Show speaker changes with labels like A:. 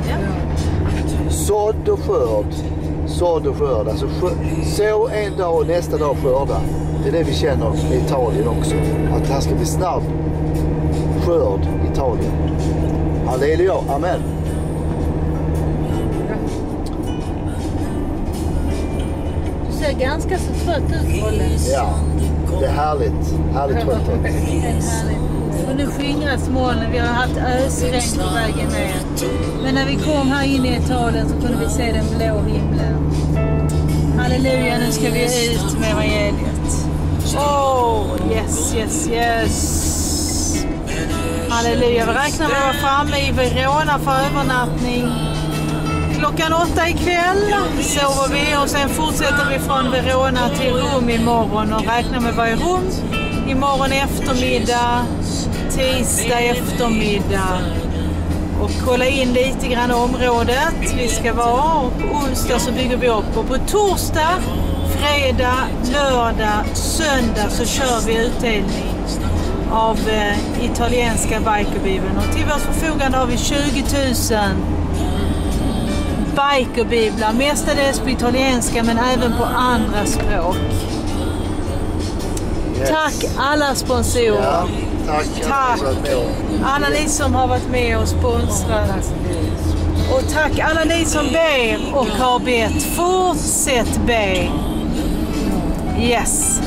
A: Ja.
B: Sådd och skörd. Sådd och skörd. Alltså så en dag och nästa dag skörda. Det är det vi känner i Italien också. Att det här ska bli snabb skörd i Italien. Halleluja, amen.
A: Du ser ganska så trött ut, Olle.
B: Ja, det är härligt. Härligt trött.
A: Och nu skingras molnen. Vi har haft ösregn på vägen ner. Men när vi kom här in i Italien så kunde vi se den blå himlen. Halleluja, nu ska vi ut med evangeliet. Yes, yes, yes. Halleluja, vi räknar med att vara framme i Verona för övernattning. Klockan 8 ikväll sover vi och sen fortsätter vi från Verona till Rom imorgon och räknar med att vara i Rom imorgon eftermiddag, tisdag eftermiddag och kolla in lite grann området vi ska vara, och på onsdag så bygger vi upp och på torsdag, fredag, lördag, söndag så kör vi utdelning av italienska Bikerbibeln och till vårt förfogande har vi 20 000 Bikerbiblar, mestadels på italienska men även på andra språk. Yes. Tack alla sponsorer.
B: Ja, tack.
A: Alla ni som har varit med och sponsrat. Och tack alla ni som ber och har bett. Fortsätt be. Yes.